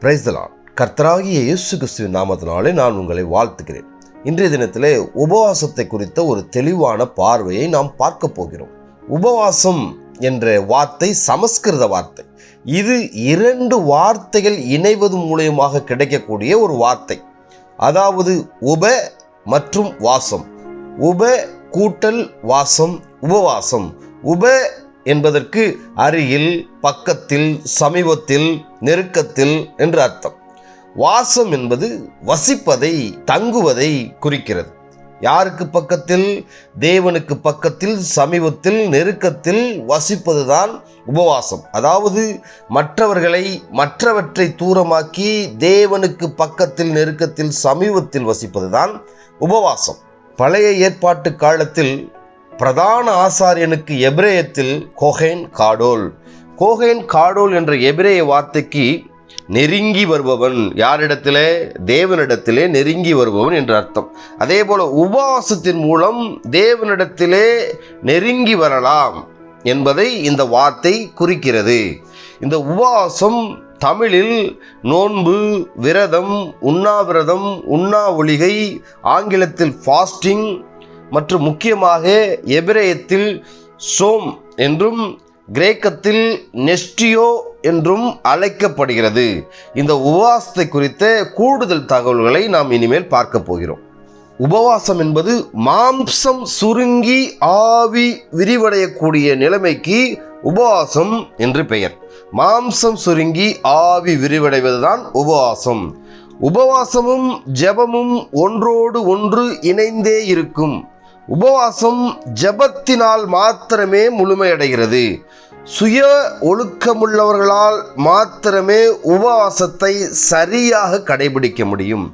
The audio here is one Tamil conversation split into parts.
Praise the Lord. கர்த்தராகிய இயேசு கிறிஸ்துவின் நாமத்தினாலே நான் உங்களை வாழ்த்துகிறேன். இன்றைய தினத்திலே உபவாசத்தை குறித்த ஒரு தெளிவான பார்வையை நாம் பார்க்க போகிறோம். உபவாசம் என்ற வார்த்தை சமஸ்கிருத வார்த்தை. இது 2 வார்த்தைகள் இணைவது மூலமாக கிடைக்கக்கூடிய ஒரு வார்த்தை. அதாவது உப மற்றும் வாசம். உப கூட்டல் வாசம், உபவாசம். உப என்பதற்கு அருகில், பக்கத்தில், சமீபத்தில், நெருக்கத்தில் என்று அர்த்தம். வாசம் என்பது வசிப்பதை, தங்குவதை குறிக்கிறது. யாருக்கு பக்கத்தில்? தேவனுக்கு பக்கத்தில், சமீபத்தில், நெருக்கத்தில் வசிப்பதுதான் உபவாசம். அதாவது மற்றவற்றை தூரமாக்கி தேவனுக்கு பக்கத்தில், நெருக்கத்தில், சமீபத்தில் வசிப்பதுதான் உபவாசம். பழைய ஏற்பாட்டு காலத்தில் பிரதான ஆசாரியனுக்கு எபிரேயத்தில் கோஹேன் காடோல் என்ற எபிரேய வார்த்தைக்கு நெருங்கி வருபவன், யாரிடத்திலே? தேவனிடத்திலே நெருங்கி வருபவன் என்று அர்த்தம். அதே போல உபவாசத்தின் மூலம் தேவனிடத்திலே நெருங்கி வரலாம் என்பதை இந்த வார்த்தை குறிக்கிறது. இந்த உபவாசம் தமிழில் நோன்பு, விரதம், உண்ணாவிரதம், உண்ணா ஒளிகை, ஆங்கிலத்தில் ஃபாஸ்டிங் மற்றும் முக்கியமாக எபிரேயத்தில் சோம் என்றும் கிரேக்கத்தில் நெஸ்டியோ என்றும் அழைக்கப்படுகிறது. இந்த உபவாசத்தை குறித்த கூடுதல் தகவல்களை நாம் இனிமேல் பார்க்க போகிறோம். உபவாசம் என்பது மாம்சம் சுருங்கி ஆவி விரிவடையக்கூடிய நிலைமைக்கு உபவாசம் என்று பெயர். மாம்சம் சுருங்கி ஆவி விரிவடைவதுதான் உபவாசம். உபவாசமும் ஜெபமும் ஒன்றோடு ஒன்று இணைந்தே இருக்கும். உபவாசம் ஜெபத்தினால் மாத்திரமே முழுமையடைகிறது. சுய ஒழுக்கமுள்ளவர்களால் மாத்திரமே உபவாசத்தை சரியாக கடைபிடிக்க முடியும்.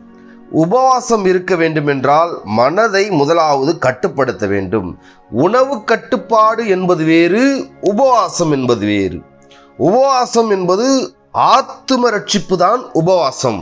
உபவாசம் இருக்க வேண்டுமென்றால் மனதை முதலாவது கட்டுப்படுத்த வேண்டும். உணவு கட்டுப்பாடு என்பது வேறு, உபவாசம் என்பது வேறு. உபவாசம் என்பது ஆத்தும ரட்சிப்பு தான் உபவாசம்.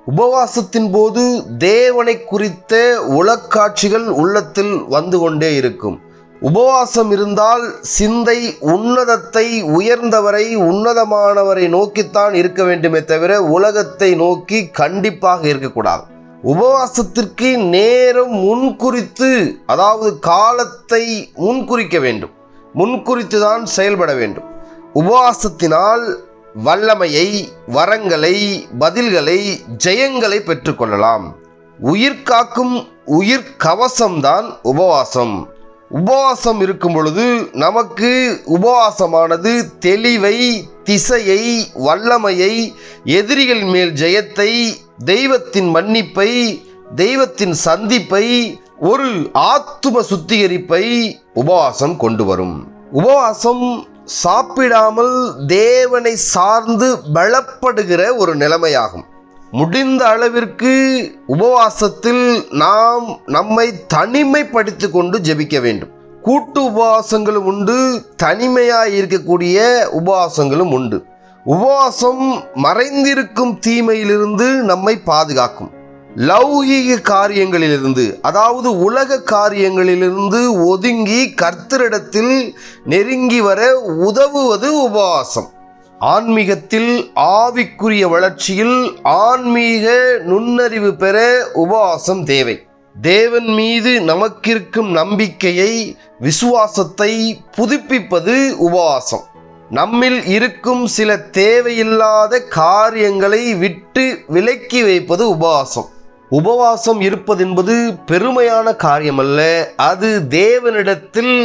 உபவாசத்தின் போது தேவனை குறித்த உளக்காட்சிகள் உள்ளத்தில் வந்து கொண்டே இருக்கும். உபவாசம் இருந்தால் சிந்தை உன்னதத்தை, உயர்ந்தவரை, உன்னதமானவரை நோக்கித்தான் இருக்க வேண்டுமே தவிர உலகத்தை நோக்கி கண்டிப்பாக இருக்கக்கூடாது. உபவாசத்திற்கு நேரம் முன்குறித்து, அதாவது காலத்தை முன்குறிக்க வேண்டும். முன்குறித்து தான் செயல்பட வேண்டும். உபவாசத்தினால் வல்லமையை, வரங்களை, பதில்களை, ஜெயங்களை பெற்றுக்கொள்ளலாம். உயிர் காக்கும் உயிர் கவசம்தான் உபவாசம். உபவாசம் இருக்கும் பொழுது நமக்கு உபவாசமானது தெளிவை, திசையை, வல்லமையை, எதிரிகள் மேல் ஜெயத்தை, தெய்வத்தின் மன்னிப்பை, தெய்வத்தின் சந்திப்பை, ஒரு ஆத்தும சுத்திகரிப்பை உபவாசம் கொண்டு வரும். உபவாசம் சாப்பிடாமல் தேவனை சார்ந்து பலப்படுகிற ஒரு நிலைமையாகும். முடிந்த அளவிற்கு உபவாசத்தில் நாம் நம்மை தனிமைப்படுத்தி கொண்டு ஜெபிக்க வேண்டும். கூட்டு உபவாசங்களும் உண்டு, தனிமையாய் இருக்கக்கூடிய உபவாசங்களும் உண்டு. உபவாசம் மறைந்திருக்கும் தீமையிலிருந்து நம்மை பாதுகாக்கும். லௌகீக காரியங்களிலிருந்து, அதாவது உலக காரியங்களிலிருந்து ஒதுங்கி கர்த்தரிடத்தில் நெருங்கி வர உதவுவது உபவாசம். ஆன்மீகத்தில், ஆவிக்குரிய வளர்ச்சியில் ஆன்மீக நுண்ணறிவு பெற உபவாசம் தேவை. தேவன் மீது நமக்கிருக்கும் நம்பிக்கையை, விசுவாசத்தை புதுப்பிப்பது உபவாசம். நம்மில் இருக்கும் சில தேவையில்லாத காரியங்களை விட்டு விலக்கி வைப்பது உபவாசம். உபவாசம் இருப்பது என்பது பெருமையான காரியம் அல்ல. அது தேவனிடத்தில்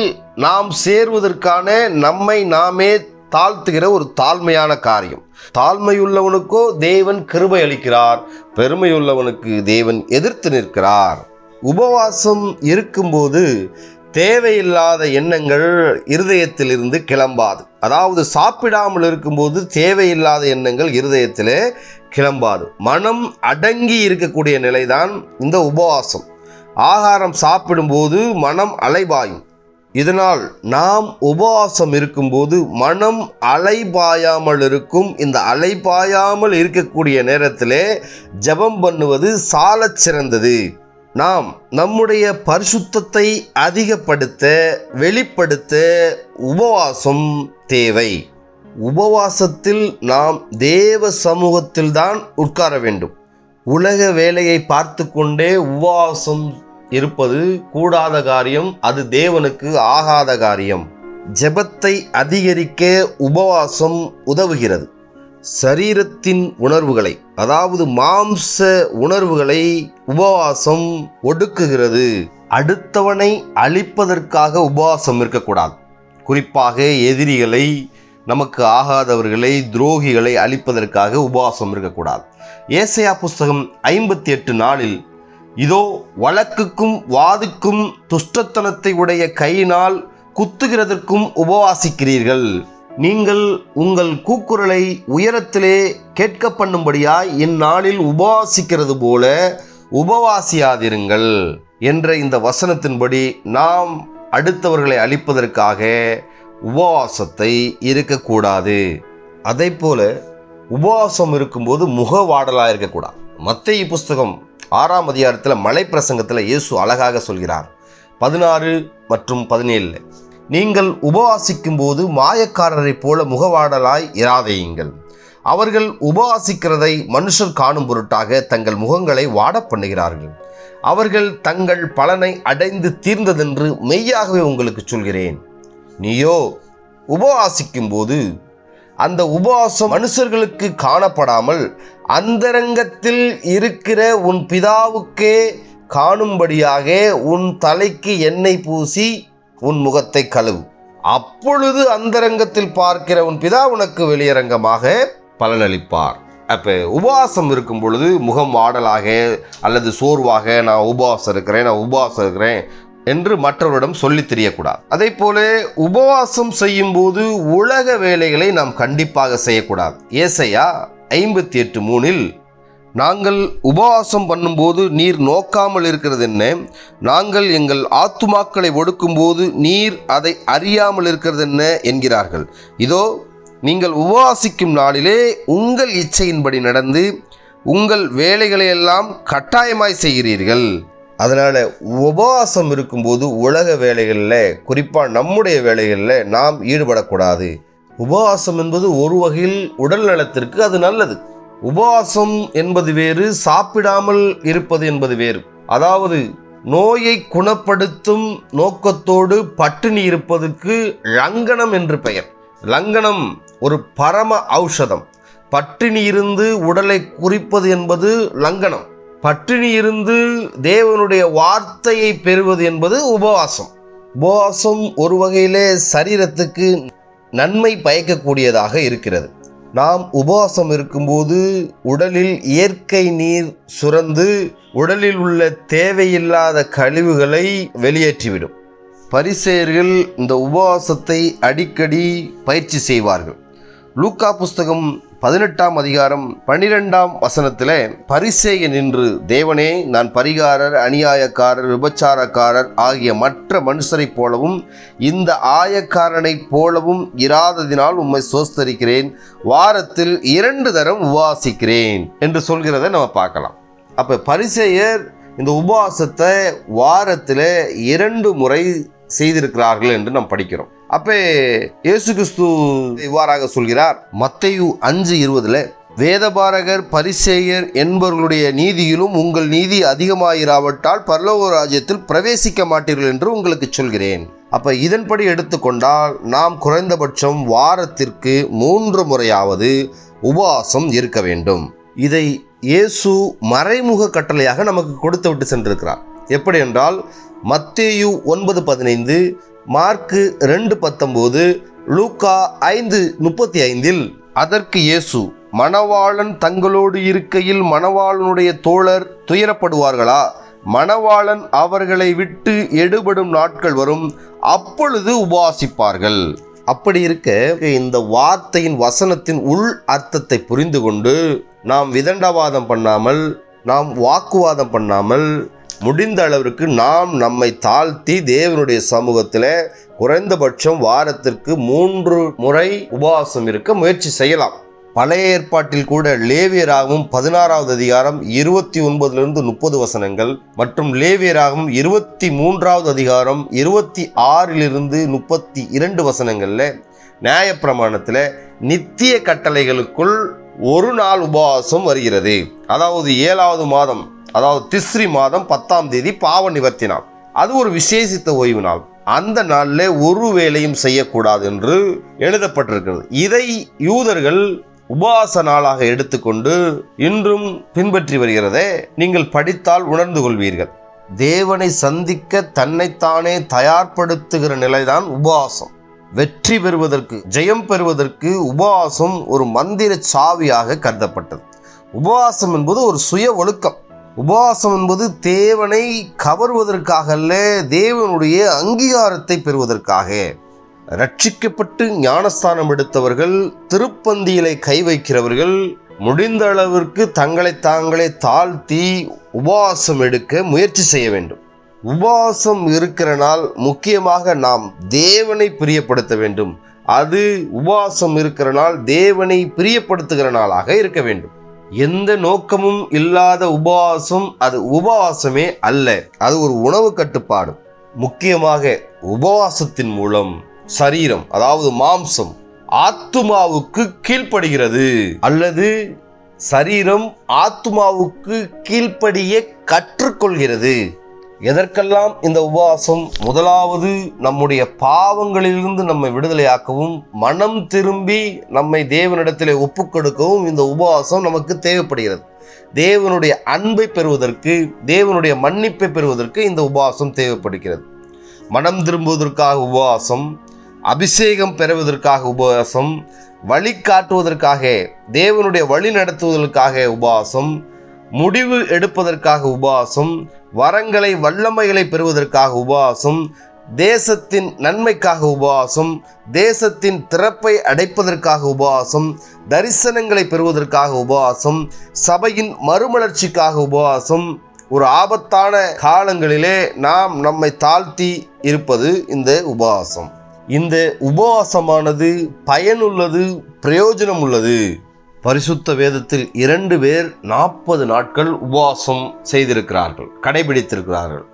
நாம் சேர்வதற்கான நம்மை நாமே தாழ்த்துகிற ஒரு தாழ்மையான காரியம். தாழ்மையுள்ளவனுக்கோ தேவன் கிருபை அளிக்கிறார், பெருமையுள்ளவனுக்கு தேவன் எதிர்த்து நிற்கிறார். உபவாசம் இருக்கும்போது தேவையில்லாத எண்ணங்கள் இருதயத்திலிருந்து கிளம்பாது. அதாவது சாப்பிடாமல் இருக்கும்போது தேவையில்லாத எண்ணங்கள் இருதயத்திலே கிளம்பாது. மனம் அடங்கி இருக்கக்கூடிய நிலைதான் இந்த உபவாசம். ஆகாரம் சாப்பிடும்போது மனம் அலைபாயும். இதனால் நாம் உபவாசம் இருக்கும்போது மனம் அலைபாயாமல் இருக்கும். இந்த அலைபாயாமல் இருக்கக்கூடிய நேரத்திலே ஜெபம் பண்ணுவது சாலச் சிறந்தது. நாம் நம்முடைய பரிசுத்தத்தை அதிகப்படுத்த, வெளிப்படுத்த உபவாசம் தேவை. உபவாசத்தில் நாம் தேவ சமூகத்தில்தான் உட்கார வேண்டும். உலக வேலையை பார்த்து கொண்டே உபவாசம் இருப்பது கூடாத காரியம், அது தேவனுக்கு ஆகாத காரியம். ஜெபத்தை அதிகரிக்க உபவாசம் உதவுகிறது. சரீரத்தின் உணர்வுகளை, அதாவது மாம்ச உணர்வுகளை உபவாசம் ஒடுக்குகிறது. அடுத்தவனை அழிப்பதற்காக உபவாசம் இருக்கக்கூடாது. குறிப்பாக எதிரிகளை, நமக்கு ஆகாதவர்களை, துரோகிகளை அழிப்பதற்காக உபவாசம் இருக்கக்கூடாது. ஏசாயா புஸ்தகம் 58:4 இதோ வழக்குக்கும் வாதுக்கும் துஷ்டத்தனத்தை உடைய கையினால் குத்துகிறதற்கும் உபவாசிக்கிறீர்கள். நீங்கள் உங்கள் கூக்குரலை உயரத்திலே கேட்க பண்ணும்படியாய் இந்நாளில் உபவாசிக்கிறது போல உபவாசியாதிருங்கள் என்ற இந்த வசனத்தின்படி நாம் அடுத்தவர்களை அழிப்பதற்காக உபவாசத்தை இருக்கக்கூடாது. அதை போல உபவாசம் இருக்கும்போது முகவாடலாக இருக்கக்கூடாது. மத்தேயு புஸ்தகம் 6ஆம் அதிகாரத்தில் மலை பிரசங்கத்தில் இயேசு அழகாக சொல்கிறார். 16 மற்றும் 17 நீங்கள் உபவாசிக்கும் போது மாயக்காரரை போல முகவாடலாய் இராதேயுங்கள். அவர்கள் உபவாசிக்கிறதை மனுஷர் காணும் பொருட்டாக தங்கள் முகங்களை வாட பண்ணுகிறார்கள். அவர்கள் தங்கள் பலனை அடைந்து தீர்ந்ததென்று மெய்யாகவே உங்களுக்கு சொல்கிறேன். நீயோ உபவாசிக்கும் போது அந்த உபவாசம் மனுஷர்களுக்கு காணப்படாமல் அந்தரங்கத்தில் இருக்கிற உன் பிதாவுக்கே காணும்படியாக உன் தலைக்கு எண்ணெய் பூசி உன் முகத்தை கழுவு. அப்பொழுது அந்தரங்கத்தில் பார்க்கிற உன் பிதா உனக்கு வெளியரங்கமாக பலனளிப்பார். அப்போ உபவாசம் இருக்கும் பொழுது முகம் வாடலாக அல்லது சோர்வாக நான் உபவாசம் இருக்கிறேன் என்று மற்றவரிடம் சொல்லி தெரியக்கூடாது. அதே போல உபவாசம் செய்யும் போது உலக வேலைகளை நாம் கண்டிப்பாக செய்யக்கூடாது. ஏசாயா 58:3 நாங்கள் உபவாசம் பண்ணும்போது நீர் நோக்காமல் இருக்கிறது என்ன? நாங்கள் எங்கள் ஆத்துமாக்களை ஒடுக்கும்போது நீர் அதை அறியாமல் இருக்கிறது என்ன என்கிறார்கள். இதோ நீங்கள் உபவாசிக்கும் நாளிலே உங்கள் இச்சையின்படி நடந்து உங்கள் வேலைகளையெல்லாம் கட்டாயமாய் செய்கிறீர்கள். அதனால் உபவாசம் இருக்கும்போது உலக வேலைகளில், குறிப்பாக நம்முடைய வேலைகளில் நாம் ஈடுபடக்கூடாது. உபவாசம் என்பது ஒரு வகையில் உடல் நலத்திற்கு அது நல்லது. உபவாசம் என்பது வேறு, சாப்பிடாமல் இருப்பது என்பது வேறு. அதாவது நோயை குணப்படுத்தும் நோக்கத்தோடு பட்டினி இருப்பதற்கு லங்கனம் என்று பெயர். லங்கனம் ஒரு பரம ஔஷதம். பட்டினி இருந்து உடலை குறிப்பது என்பது லங்கனம். பட்டினி இருந்து தேவனுடைய வார்த்தையை பெறுவது என்பது உபவாசம். உபவாசம் ஒரு வகையிலே சரீரத்துக்கு நன்மை பயக்கக்கூடியதாக இருக்கிறது. நாம் உபவாசம் இருக்கும்போது உடலில் இயற்கை நீர் சுரந்து உடலில் உள்ள தேவையில்லாத கழிவுகளை வெளியேற்றிவிடும். பரிசேயர்கள் இந்த உபவாசத்தை அடிக்கடி பயிற்சி செய்வார்கள். லூக்கா புஸ்தகம் 18ஆம் அதிகாரம் 12ஆம் வசனத்தில் பரிசேயன் நின்று, தேவனே, நான் பரிகாரர், அநியாயக்காரர், விபச்சாரக்காரர் ஆகிய மற்ற மனுஷரைப் போலவும் இந்த ஆயக்காரனைப் போலவும் இராததினால் உம்மை சோஸ்தரிக்கிறேன். வாரத்தில் 2 தரம் உபவாசிக்கிறேன் என்று சொல்கிறத நம்ம பார்க்கலாம். அப்போ பரிசேயர் இந்த உபவாசத்தை வாரத்தில் 2 முறை செய்திருக்கிறார்கள் என்று நாம் படிக்கிறோம். அப்போ இயேசு கிறிஸ்து இவ்வாறாக சொல்கிறார். மத்தேயு 5:20 வேதபாரகர் பரிசேயர் என்பவர்களுடைய நீதியிலும் உங்கள் நீதி அதிகமாயிராவிட்டால் பரலோக ராஜ்யத்தில் பிரவேசிக்க மாட்டீர்கள் என்று உங்களுக்கு சொல்கிறேன். அப்போ இதன்படி எடுத்துக்கொண்டால் நாம் குறைந்தபட்சம் வாரத்திற்கு 3 முறையாவது உபவாசம் இருக்க வேண்டும். இதை இயேசு மறைமுக கட்டளையாக நமக்கு கொடுத்து விட்டு சென்றிருக்கிறார். எப்படி என்றால் மத்தேயு 9:15, மார்க்கு 2:19, லூக்கா 5:35 அதற்கு இயேசு, மணவாளன் தங்களோடு இருக்கையில் மணவாளனுடைய தோழர் துயரப்படுவார்களா? மணவாளன் அவர்களை விட்டு எடுபடும் நாட்கள் வரும், அப்பொழுது உபவாசிப்பார்கள். அப்படி இருக்க இந்த வார்த்தையின் வசனத்தின் உள் அர்த்தத்தை புரிந்து கொண்டு நாம் விதண்டாவாதம் பண்ணாமல், நாம் வாக்குவாதம் பண்ணாமல், முடிந்த அளவிற்கு நாம் நம்மை தாழ்த்தி தேவனுடைய சமூகத்தில் குறைந்தபட்சம் வாரத்திற்கு 3 முறை உபவாசம் இருக்க முயற்சி செய்யலாம். பழைய ஏற்பாட்டில் கூட லேவியராகவும் 16வது அதிகாரம் 29-30 வசனங்கள் மற்றும் லேவியராகவும் 23வது அதிகாரம் 26-32 வசனங்களில் நியாயப்பிரமாணத்தில் நித்திய கட்டளைகளுக்குள் ஒரு நாள் உபவாசம் வருகிறது. அதாவது 7வது மாதம், அதாவது திஸ்ரி மாதம் 10ஆம் தேதி பாவ நிவர்த்தி நாள். அது ஒரு விசேஷித்த ஓய்வு நாள். அந்த நாளில் ஒரு வேலையும் செய்யக்கூடாது என்று எழுதப்பட்டிருக்கிறது. இதை யூதர்கள் உபவாச நாளாக எடுத்துக்கொண்டு இன்றும் பின்பற்றி வருகிறதை நீங்கள் படித்தால் உணர்ந்து கொள்வீர்கள். தேவனை சந்திக்க தன்னைத்தானே தயார்படுத்துகிற நிலைதான் உபவாசம். வெற்றி பெறுவதற்கு, ஜெயம் பெறுவதற்கு உபவாசம் ஒரு மந்திர சாவியாக கருதப்பட்டது. உபவாசம் என்பது ஒரு சுய ஒழுக்கம். உபவாசம் என்பது தேவனை கவருவதற்காக அல்ல, தேவனுடைய அங்கீகாரத்தை பெறுவதற்காக. ரட்சிக்கப்பட்டு ஞானஸ்தானம் எடுத்தவர்கள், திருப்பந்தியிலே கை வைக்கிறவர்கள் முடிந்த அளவிற்கு தங்களை தாங்களே தாழ்த்தி உபவாசம் எடுக்க முயற்சி செய்ய வேண்டும். உபவாசம் இருக்கிற நாள் முக்கியமாக நாம் தேவனை பிரியப்படுத்த வேண்டும். அது உபவாசம் இருக்கிற நாள் தேவனை பிரியப்படுத்துகிற நாளாக இருக்க வேண்டும். எந்த நோக்கமும் இல்லாத உபவாசம் அது உபவாசமே அல்ல, அது ஒரு உணவு கட்டுப்பாடு. முக்கியமாக உபவாசத்தின் மூலம் சரீரம், அதாவது மாம்சம், ஆத்துமாவுக்கு கீழ்ப்படுகிறது, அல்லது சரீரம் ஆத்துமாவுக்கு கீழ்ப்படிய கற்றுக்கொள்கிறது. எதற்கெல்லாம் இந்த உபவாசம்? முதலாவது, நம்முடைய பாவங்களிலிருந்து நம்மை விடுதலையாக்கவும், மனம் திரும்பி நம்மை தேவனிடத்திலே ஒப்புக்கொடுக்கவும் இந்த உபவாசம் நமக்கு தேவைப்படுகிறது. தேவனுடைய அன்பை பெறுவதற்கு, தேவனுடைய மன்னிப்பை பெறுவதற்கு இந்த உபவாசம் தேவைப்படுகிறது. மனம் திரும்புவதற்காக உபவாசம், அபிஷேகம் பெறுவதற்காக உபவாசம், வழிகாட்டுவதற்காக, தேவனுடைய வழி நடத்துவதற்காக உபவாசம், முடிவு எடுப்பதற்காக உபவாசம், வரங்களை வல்லமைகளை பெறுவதற்காக உபவாசம், தேசத்தின் நன்மைக்காக உபவாசம், தேசத்தின் திறப்பை அடைப்பதற்காக உபவாசம், தரிசனங்களை பெறுவதற்காக உபவாசம், சபையின் மறுமலர்ச்சிக்காக உபவாசம். ஒரு ஆபத்தான காலங்களிலே நாம் நம்மை தாழ்த்தி இருப்பது இந்த உபவாசம். இந்த உபவாசமானது பயனுள்ளது, பிரயோஜனம் உள்ளது. பரிசுத்த வேதத்தில் 2 பேர் 40 நாட்கள் உபவாசம் செய்திருக்கிறார்கள், கடைபிடித்திருக்கிறார்கள்.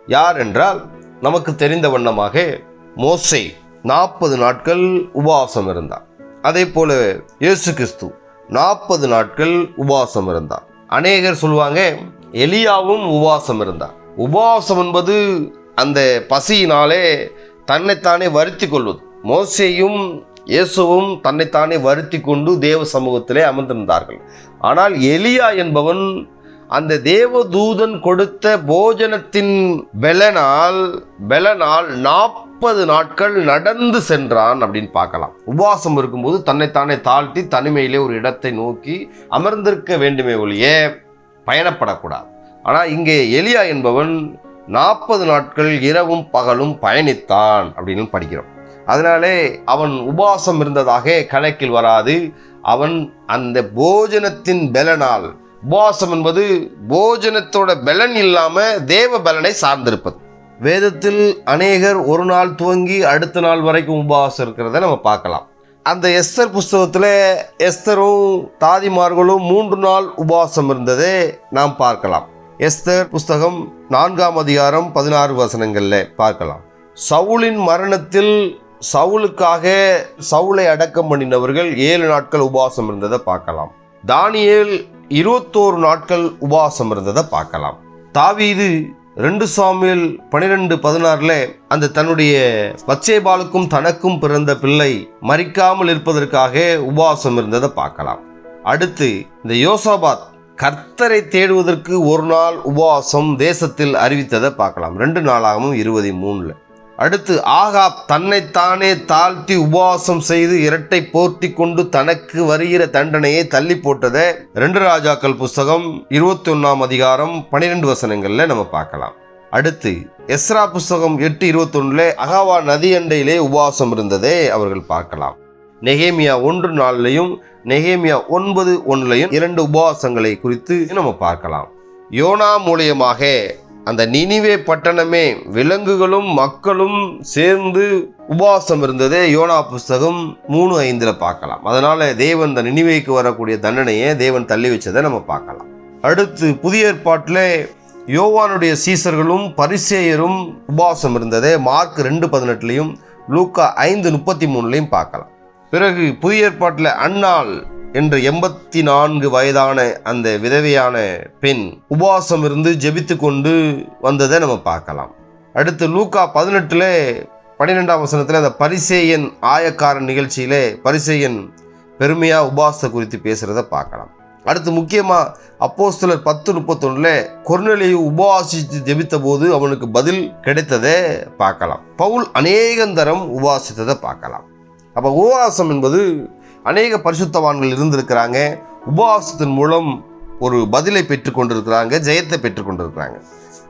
யார் என்றால், நமக்கு தெரிந்த வண்ணமாக மோசே 40 நாட்கள் உபவாசம் இருந்தார். அதே போல இயேசு கிறிஸ்து 40 நாட்கள் உபவாசம் இருந்தார். அநேகர் சொல்லுவாங்க எலியாவும் உபவாசம் இருந்தார். உபவாசம் என்பது அந்த பசியினாலே தன்னைத்தானே வருத்தி கொள்வது. மோசேயும் இயேசுவும் தன்னைத்தானே வருத்தி கொண்டு தேவ சமூகத்திலே அமர்ந்திருந்தார்கள். ஆனால் எலியா என்பவன் அந்த தேவதூதன் கொடுத்த போஜனத்தின் பெலனால் 40 நாட்கள் நடந்து சென்றான் அப்படின்னு பார்க்கலாம். உபவாசம் இருக்கும்போது தன்னைத்தானே தாழ்த்தி தனிமையிலே ஒரு இடத்தை நோக்கி அமர்ந்திருக்க வேண்டுமே ஒழிய பயணப்படக்கூடாது. ஆனால் இங்கே எலியா என்பவன் 40 நாட்கள் இரவும் பகலும் பயணித்தான் அப்படின்னு படிக்கிறோம். அதனாலே அவன் உபவாசம் இருந்ததாக கணக்கில் வராது. அவன் அந்த போஜனத்தின் பலனால், உபவாசம் என்பது போஜனத்தோட பலன் இல்லாம தேவ பலனை சார்ந்திருப்பது. வேதத்தில் அநேகர் ஒரு நாள் துவங்கி அடுத்த நாள் வரைக்கும் உபவாசம் இருக்கிறத நம்ம பார்க்கலாம். அந்த எஸ்தர் புஸ்தகத்தில் எஸ்தரும் தாதிமார்களும் 3 நாள் உபவாசம் இருந்ததை நாம் பார்க்கலாம். எஸ்தர் புஸ்தகம் 4ஆம் அதிகாரம் 16 வசனங்கள்ல பார்க்கலாம். சவுலின் மரணத்தில் சவுலுக்காக சவுலை அடக்கம் பண்ணினவர்கள் 7 நாட்கள் உபவாசம் இருந்ததை பார்க்கலாம். தானியேல் 21 நாட்கள் உபவாசம் இருந்ததை பார்க்கலாம். தாவீது 2 சாமுவேல் 12:16 அந்த தன்னுடைய பத்சேபாளுக்கும் தனக்கும் பிறந்த பிள்ளை மரிக்காமல் இருப்பதற்காக உபவாசம் இருந்ததை பார்க்கலாம். அடுத்து இந்த யோசாபாத் கர்த்தரை தேடுவதற்கு 1 நாள் உபவாசம் தேசத்தில் அறிவித்ததை பார்க்கலாம். 2 நாளாகவும் 23. அடுத்து ஆகாப் தன்னைத்தானே தாழ்த்தி உபவாசம் செய்து இரட்டை போர்த்தி கொண்டு தனக்கு வருகிற தண்டனையை தள்ளி போட்டதை 2 ராஜாக்கள் புஸ்தகம் 21ஆம் அதிகாரம் 12 வசனங்கள்ல நம்ம பார்க்கலாம். அடுத்து எஸ்ரா புஸ்தகம் 8:21 அகாவா நதி அண்டையிலே உபவாசம் இருந்ததை அவர்கள் பார்க்கலாம். நெகேமியா 1:4 நெகேமியா 9:1 2 உபவாசங்களை குறித்து நம்ம பார்க்கலாம். யோனா மூலியமாக அந்த நினிவே பட்டணமே விலங்குகளும் மக்களும் சேர்ந்து உபவாசம் இருந்ததே யோனா புஸ்தகம் 3:5 பார்க்கலாம். அதனால தேவன் இந்த நினிவேக்கு வரக்கூடிய தண்டனையை தேவன் தள்ளி வச்சதை நம்ம பார்க்கலாம். அடுத்து புதிய ஏற்பாட்டில் யோவானுடைய சீசர்களும் பரிசேயரும் உபவாசம் இருந்ததே மார்க் 2:18 லூக்கா 5:33 பார்க்கலாம். பிறகு புதிய ஏற்பாட்டில் அன்னாள் என்ற 84 வயதான அந்த விதவையான பெண் உபவாசம் இருந்து ஜெபித்து கொண்டு வந்ததை நம்ம பார்க்கலாம். அடுத்து லூக்கா 18:12 வசனத்தில் அந்த பரிசேயன் ஆயக்காரன் நிகழ்ச்சியிலே பரிசேயன் பெருமையாக உபவாசத்தை குறித்து பேசுகிறத பார்க்கலாம். அடுத்து முக்கியமாக அப்போஸ்தலர் 10:31 கொர்நேலியு உபவாசித்து ஜெபித்த போது அவனுக்கு பதில் கிடைத்ததை பார்க்கலாம். பவுல் அநேகந்தரம் உபவாசித்ததை பார்க்கலாம். அப்போ உபவாசம் என்பது அநேக பரிசுத்தவான்கள் இருந்திருக்கிறாங்க. உபவாசத்தின் மூலம் ஒரு பதிலை பெற்றுக்கொண்டிருக்கிறாங்க, ஜெயத்தை பெற்றுக்கொண்டிருக்கிறாங்க.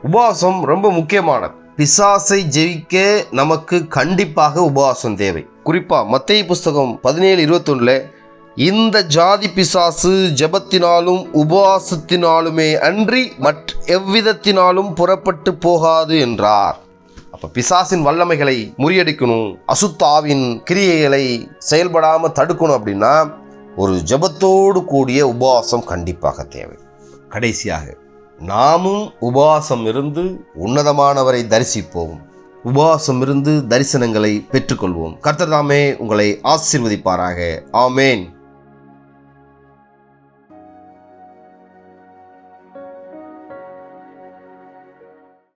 உபவாசம் ரொம்ப முக்கியமானது. பிசாசை ஜெயிக்க நமக்கு கண்டிப்பாக உபவாசம் தேவை. குறிப்பாக மத்தேயு புஸ்தகம் 17:21 இந்த ஜாதி பிசாசு ஜெபத்தினாலும் உபவாசத்தினாலுமே அன்றி மற்ற எவ்விதத்தினாலும் புறப்பட்டு போகாது என்றார். அப்போ பிசாசின் வல்லமைகளை முறியடிக்கணும், அசுத்தாவின் கிரியைகளை செயல்படாமல் தடுக்கணும் அப்படின்னா ஒரு ஜெபத்தோடு கூடிய உபவாசம் கண்டிப்பாக தேவை. கடைசியாக நாமும் உபவாசம் இருந்து உன்னதமானவரை தரிசிப்போம். உபவாசம் இருந்து தரிசனங்களை பெற்றுக்கொள்வோம். கர்த்தர் தாமே உங்களை ஆசீர்வதிப்பாராக. ஆமேன்.